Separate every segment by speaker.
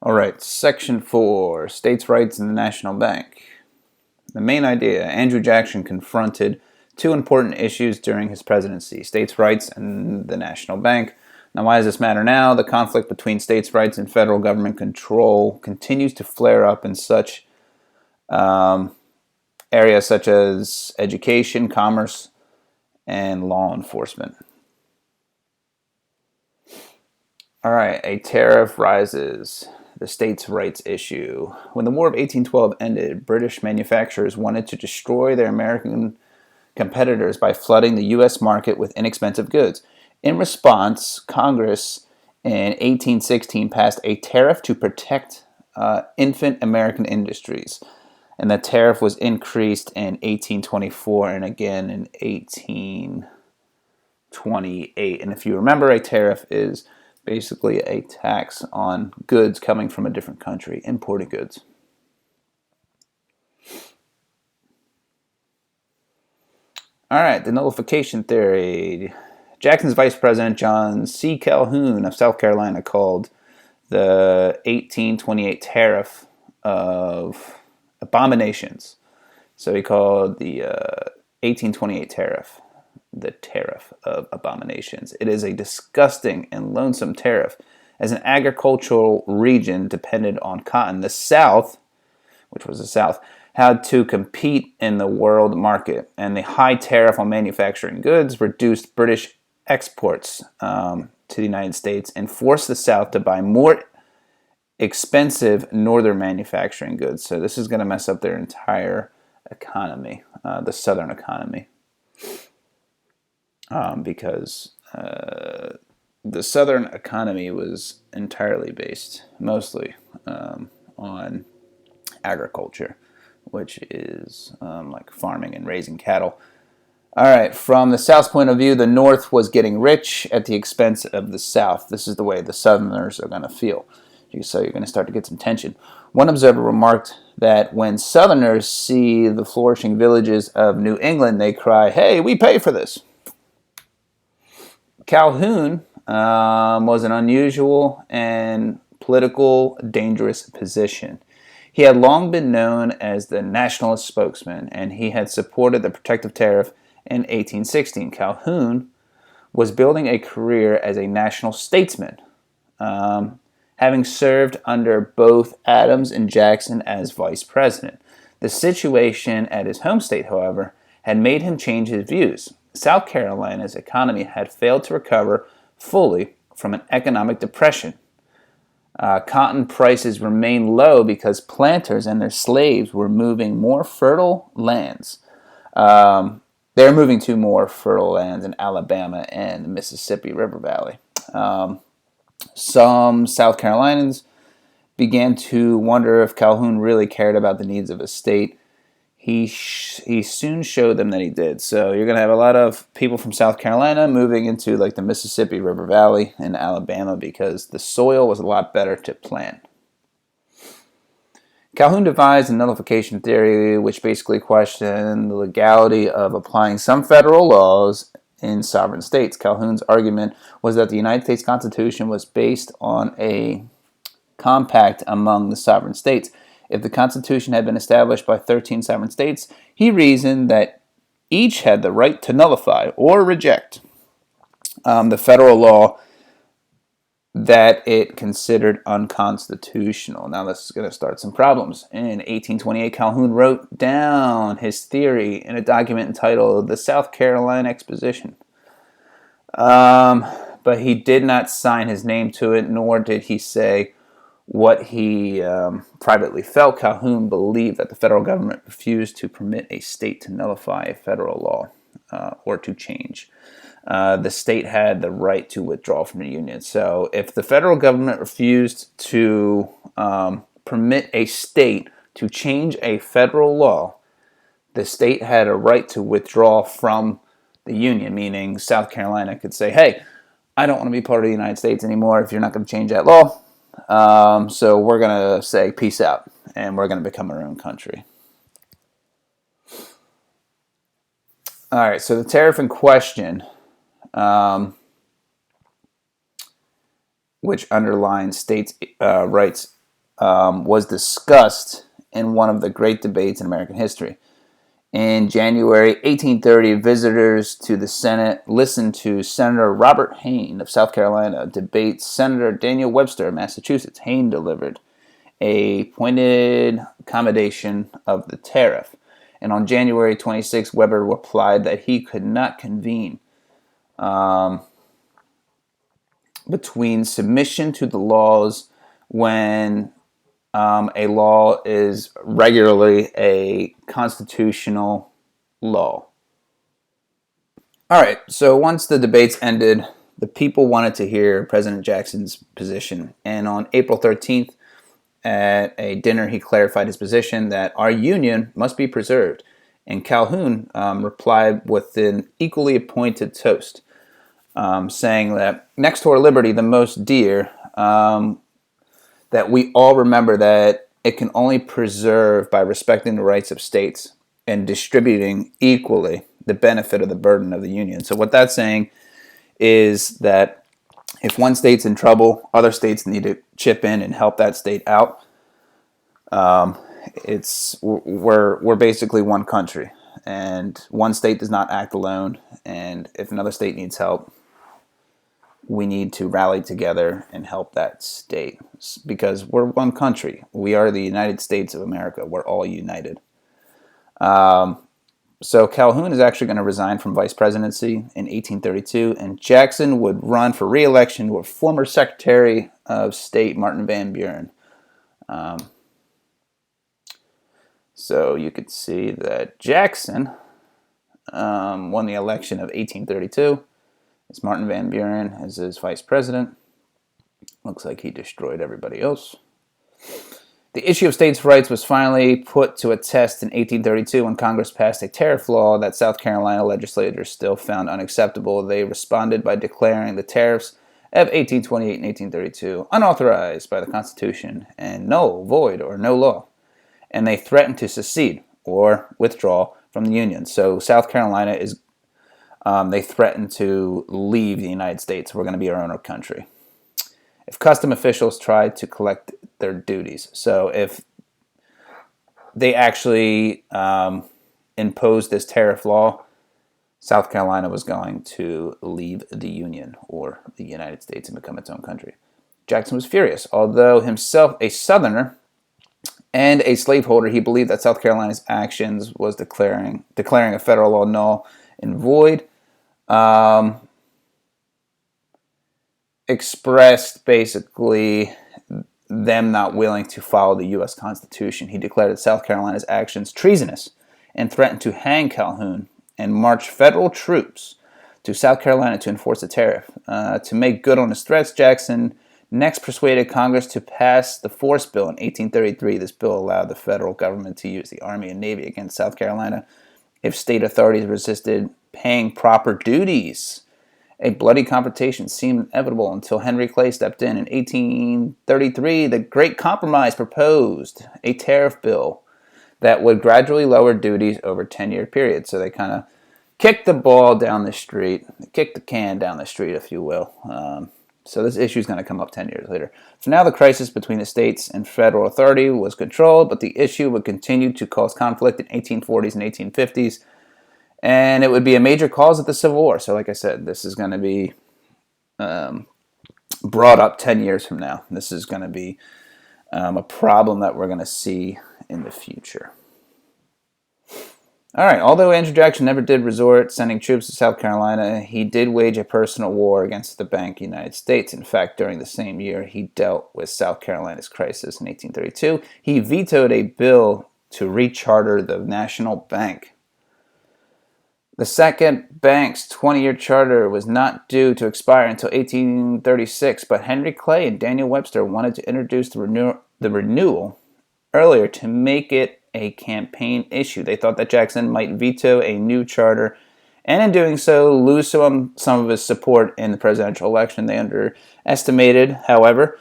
Speaker 1: All right, Section 4, States' Rights in the National Bank. The main idea: Andrew Jackson confronted two important issues during his presidency: states' rights and the national bank. Now, why does this matter now? The conflict between states' rights and federal government control continues to flare up in such areas such as education, commerce, and law enforcement. All right, a tariff rises. The states' rights issue. When the War of 1812 ended, British manufacturers wanted to destroy their American competitors by flooding the U.S. market with inexpensive goods. In response, Congress in 1816 passed a tariff to protect infant American industries. And the tariff was increased in 1824 and again in 1828. And if you remember, a tariff is basically a tax on goods coming from a different country, imported goods. All right, the nullification theory. Jackson's vice president, John C. Calhoun of South Carolina, called the 1828 tariff of abominations. So he called the 1828 tariff the tariff of abominations. It is a disgusting and lonesome tariff. As an agricultural region dependent on cotton, the South, which was the South, had to compete in the world market, and the high tariff on manufacturing goods reduced British exports to the United States and forced the South to buy more expensive northern manufacturing goods. So this is going to mess up their entire economy, the southern economy. Because the southern economy was entirely based, mostly, on agriculture, which is like farming and raising cattle. All right, from the South's point of view, the North was getting rich at the expense of the South. This is the way the Southerners are going to feel. So you're going to start to get some tension. One observer remarked that when Southerners see the flourishing villages of New England, they cry, "Hey, we pay for this." Calhoun was an unusual and political dangerous position. He had long been known as the nationalist spokesman, and he had supported the protective tariff in 1816. Calhoun was building a career as a national statesman, having served under both Adams and Jackson as vice president. The situation at his home state, however, had made him change his views. South Carolina's economy had failed to recover fully from an economic depression. Cotton prices remained low because planters and their slaves were moving more fertile lands. They're moving to more fertile lands in Alabama and the Mississippi River Valley. Some South Carolinians began to wonder if Calhoun really cared about the needs of his state. He soon showed them that he did. So you're going to have a lot of people from South Carolina moving into like the Mississippi River Valley and Alabama because the soil was a lot better to plant. Calhoun devised a nullification theory, which basically questioned the legality of applying some federal laws in sovereign states. Calhoun's argument was that the United States Constitution was based on a compact among the sovereign states. If the Constitution had been established by 13 sovereign states, he reasoned that each had the right to nullify or reject the federal law that it considered unconstitutional. Now this is going to start some problems. In 1828, Calhoun wrote down his theory in a document entitled The South Carolina Exposition. But he did not sign his name to it, nor did he say what he privately felt. Calhoun believed that the federal government refused to permit a state to nullify a federal law or to change. The state had the right to withdraw from the Union. So if the federal government refused to permit a state to change a federal law, the state had a right to withdraw from the Union, meaning South Carolina could say, "Hey, I don't want to be part of the United States anymore if you're not going to change that law. So we're going to say peace out, and we're going to become our own country." All right, so the tariff in question, which underlines states' rights was discussed in one of the great debates in American history. In January 1830, visitors to the Senate listened to Senator Robert Hayne of South Carolina debate Senator Daniel Webster of Massachusetts. Hayne delivered a pointed accommodation of the tariff. And on January 26, Weber replied that he could not convene between submission to the laws when a law is regularly a constitutional law. All right, so once the debates ended, the people wanted to hear President Jackson's position. And on April 13th, at a dinner, he clarified his position that our union must be preserved. And Calhoun replied with an equally appointed toast, saying that next to our liberty, the most dear, that we all remember that it can only preserve by respecting the rights of states and distributing equally the benefit of the burden of the union. So what that's saying is that if one state's in trouble, other states need to chip in and help that state out. We're basically one country, and one state does not act alone. And if another state needs help, we need to rally together and help that state, because we're one country. We are the United States of America. We're all united. So Calhoun is actually going to resign from vice presidency in 1832, and Jackson would run for re-election with former Secretary of State Martin Van Buren. So you could see that Jackson won the election of 1832. It's Martin Van Buren as his vice president. Looks like he destroyed everybody else. The issue of states' rights was finally put to a test in 1832 when Congress passed a tariff law that South Carolina legislators still found unacceptable. They responded by declaring the tariffs of 1828 and 1832 unauthorized by the Constitution and null, void, or no law. And they threatened to secede or withdraw from the Union. So South Carolina is they threatened to leave the United States. We're going to be our own country. If custom officials tried to collect their duties, so if they actually imposed this tariff law, South Carolina was going to leave the Union or the United States and become its own country. Jackson was furious. Although himself a Southerner and a slaveholder, he believed that South Carolina's actions was declaring a federal law null and void. Expressed basically them not willing to follow the U.S. Constitution. He declared that South Carolina's actions treasonous and threatened to hang Calhoun and march federal troops to South Carolina to enforce the tariff. To make good on his threats, Jackson next persuaded Congress to pass the Force Bill in 1833. This bill allowed the federal government to use the Army and Navy against South Carolina if state authorities resisted paying proper duties. A bloody confrontation seemed inevitable until Henry Clay stepped in. In 1833, the Great Compromise proposed a tariff bill that would gradually lower duties over a 10-year period. So they kind of kicked the ball down the street, kicked the can down the street, if you will. So this issue is going to come up 10 years later. So now the crisis between the states and federal authority was controlled, but the issue would continue to cause conflict in 1840s and 1850s. And it would be a major cause of the Civil War. So like I said, this is going to be brought up 10 years from now. This is going to be a problem that we're going to see in the future. All right, although Andrew Jackson never did resort sending troops to South Carolina, he did wage a personal war against the Bank of the United States. In fact, during the same year, he dealt with South Carolina's crisis in 1832. He vetoed a bill to recharter the National Bank. The second bank's 20-year charter was not due to expire until 1836, but Henry Clay and Daniel Webster wanted to introduce the renewal earlier to make it a campaign issue. They thought that Jackson might veto a new charter, and in doing so, lose some of his support in the presidential election. They underestimated, however,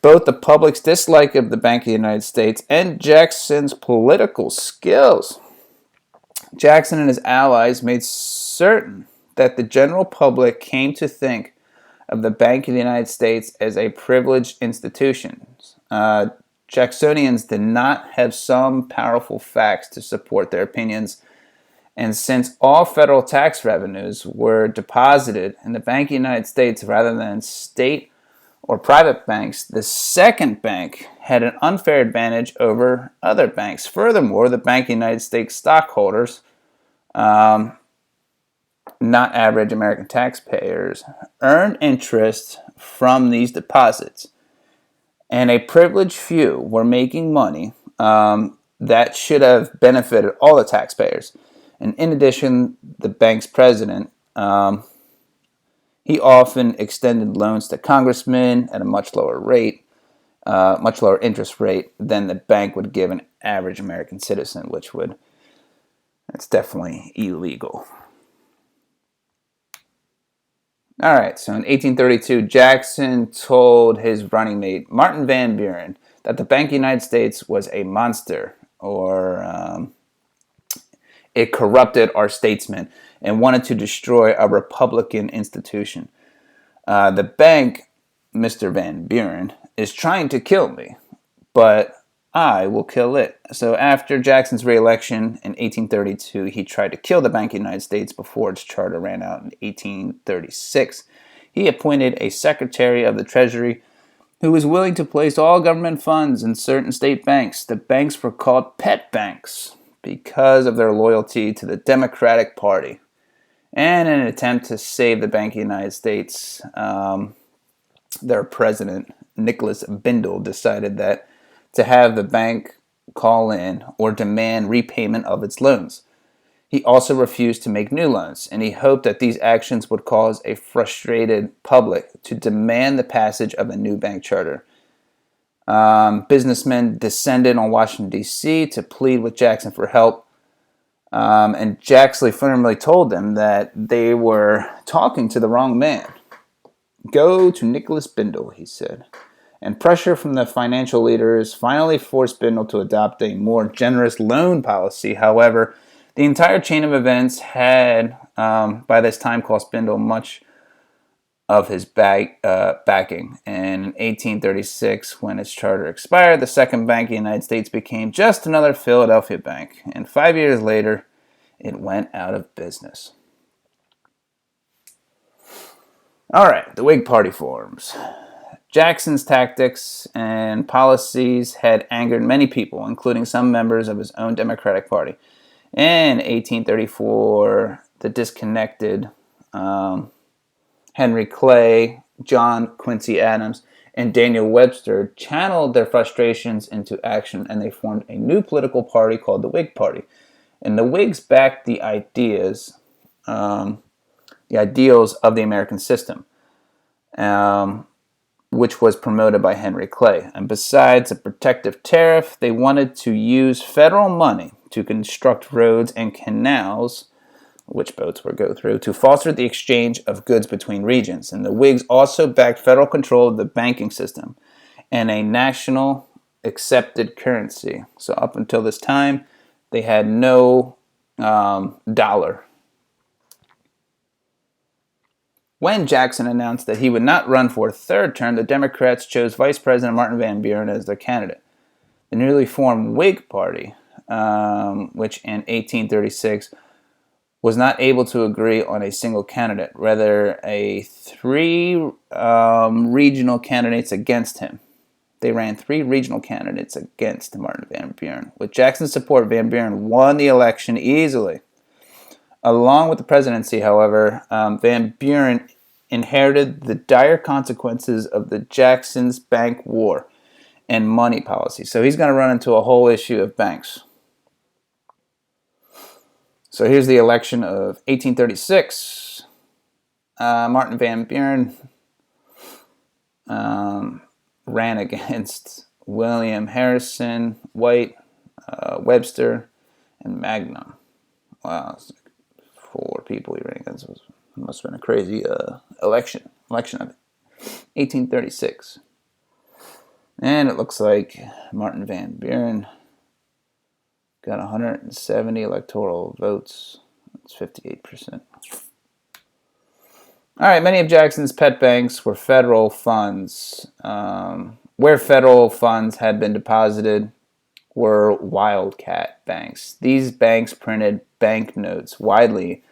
Speaker 1: both the public's dislike of the Bank of the United States and Jackson's political skills. Jackson and his allies made certain that the general public came to think of the Bank of the United States as a privileged institution. Jacksonians did not have some powerful facts to support their opinions, and since all federal tax revenues were deposited in the Bank of the United States rather than state or private banks, the second bank had an unfair advantage over other banks. Furthermore, the Bank of the United States stockholders, not average American taxpayers, earned interest from these deposits. And a privileged few were making money that should have benefited all the taxpayers. And in addition, the bank's president, he often extended loans to congressmen at a much lower interest rate than the bank would give an average American citizen, that's definitely illegal. All right, so in 1832, Jackson told his running mate, Martin Van Buren, that the Bank of the United States was a monster, or it corrupted our statesmen and wanted to destroy a Republican institution. The bank, Mr. Van Buren, is trying to kill me, but I will kill it. So after Jackson's re-election in 1832, he tried to kill the Bank of the United States before its charter ran out in 1836. He appointed a Secretary of the Treasury who was willing to place all government funds in certain state banks. The banks were called pet banks because of their loyalty to the Democratic Party. And in an attempt to save the Bank of the United States, their president, Nicholas Bindle, decided that to have the bank call in or demand repayment of its loans. He also refused to make new loans, and he hoped that these actions would cause a frustrated public to demand the passage of a new bank charter. Businessmen descended on Washington, D.C. to plead with Jackson for help, and Jackson firmly told them that they were talking to the wrong man. Go to Nicholas Bindle, he said. And pressure from the financial leaders finally forced Bindle to adopt a more generous loan policy. However, the entire chain of events had, by this time, cost Bindle much of his backing. And in 1836, when its charter expired, the Second Bank of the United States became just another Philadelphia bank. And 5 years later, it went out of business. All right, the Whig Party forms. Jackson's tactics and policies had angered many people, including some members of his own Democratic Party. In 1834, the disconnected Henry Clay, John Quincy Adams, and Daniel Webster channeled their frustrations into action, and they formed a new political party called the Whig Party. And the Whigs backed the ideals of the American system, which was promoted by Henry Clay. And besides a protective tariff, they wanted to use federal money to construct roads and canals, which boats would go through, to foster the exchange of goods between regions. And the Whigs also backed federal control of the banking system and a national accepted currency. So up until this time, they had no dollar. When Jackson announced that he would not run for a third term, the Democrats chose Vice President Martin Van Buren as their candidate. The newly formed Whig Party, which in 1836 was not able to agree on a single candidate, rather three regional candidates against him. They ran 3 regional candidates against Martin Van Buren. With Jackson's support, Van Buren won the election easily. Along with the presidency, however, Van Buren inherited the dire consequences of the Jackson's Bank War and money policy. So he's going to run into a whole issue of banks. So here's the election of 1836. Martin Van Buren ran against William Harrison, White, Webster, and Magnum. Wow, 4 people he ran against. It must have been a crazy election of 1836. And it looks like Martin Van Buren got 170 electoral votes. That's 58%. All right, many of Jackson's pet banks were federal funds, where federal funds had been deposited were wildcat banks. These banks printed banknotes widely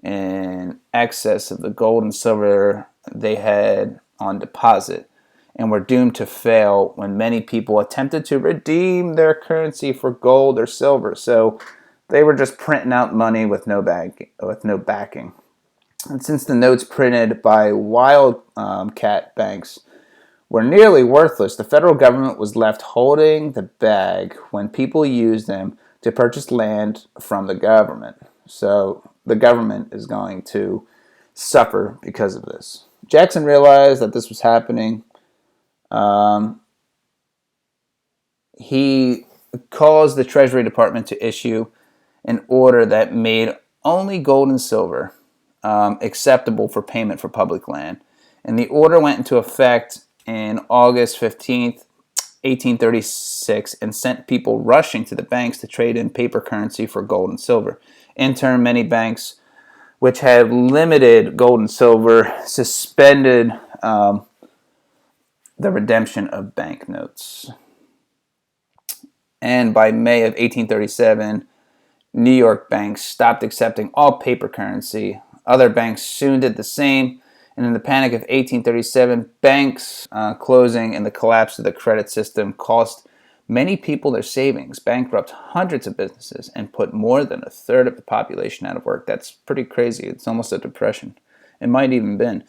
Speaker 1: in excess of the gold and silver they had on deposit, and were doomed to fail when many people attempted to redeem their currency for gold or silver. So they were just printing out money with no backing. And since the notes printed by wildcat banks were nearly worthless, the federal government was left holding the bag when people used them to purchase land from the government. So the government is going to suffer because of this. Jackson realized that this was happening. He caused the Treasury Department to issue an order that made only gold and silver acceptable for payment for public land. And the order went into effect in August 15th, 1836, and sent people rushing to the banks to trade in paper currency for gold and silver. In turn, many banks which had limited gold and silver suspended the redemption of banknotes. And by May of 1837, New York banks stopped accepting all paper currency. Other banks soon did the same. And in the panic of 1837, banks closing and the collapse of the credit system cost many people their savings, bankrupt hundreds of businesses, and put more than a third of the population out of work. That's pretty crazy. It's almost a depression. It might even been.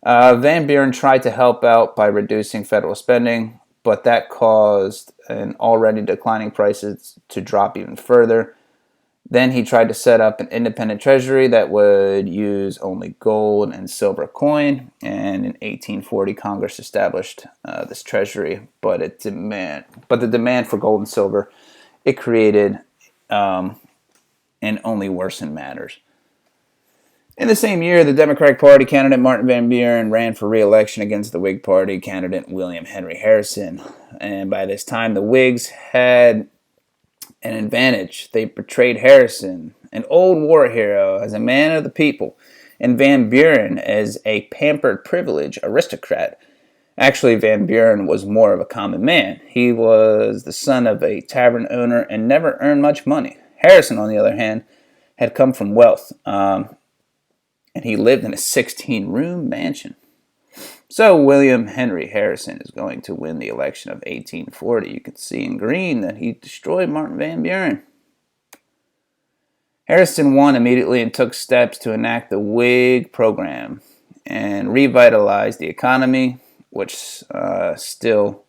Speaker 1: Van Buren tried to help out by reducing federal spending, but that caused an already declining prices to drop even further. Then he tried to set up an independent treasury that would use only gold and silver coin. And in 1840, Congress established this treasury. But the demand for gold and silver it created and only worsened matters. In the same year, the Democratic Party candidate Martin Van Buren ran for re-election against the Whig Party candidate William Henry Harrison. And by this time, the Whigs had an advantage. They portrayed Harrison, an old war hero, as a man of the people, and Van Buren as a pampered privileged aristocrat. Actually, Van Buren was more of a common man. He was the son of a tavern owner and never earned much money. Harrison, on the other hand, had come from wealth, and he lived in a 16-room mansion. So William Henry Harrison is going to win the election of 1840. You can see in green that he destroyed Martin Van Buren. Harrison won immediately and took steps to enact the Whig program and revitalize the economy, which still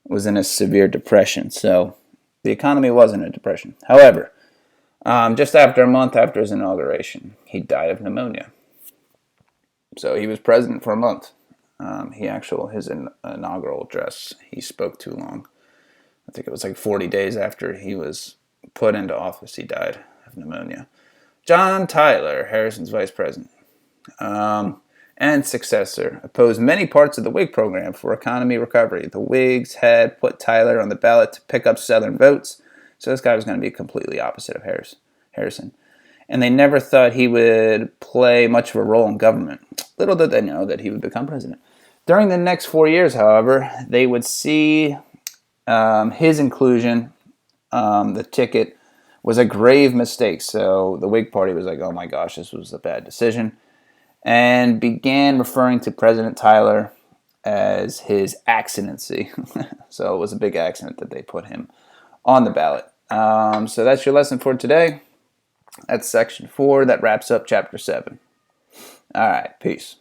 Speaker 1: was in a severe depression. So the economy was in a depression. However, just after a month after his inauguration, he died of pneumonia. So he was president for a month. His inaugural address, he spoke too long. I think it was like 40 days after he was put into office, he died of pneumonia. John Tyler, Harrison's vice president and successor, opposed many parts of the Whig program for economy recovery. The Whigs had put Tyler on the ballot to pick up Southern votes, so this guy was going to be completely opposite of Harrison. And they never thought he would play much of a role in government. Little did they know that he would become president. During the next 4 years, however, they would see his inclusion, the ticket, was a grave mistake. So the Whig Party was like, oh my gosh, this was a bad decision, and began referring to President Tyler as his accidency. So it was a big accident that they put him on the ballot. So that's your lesson for today. That's section 4. That wraps up chapter 7. All right, peace.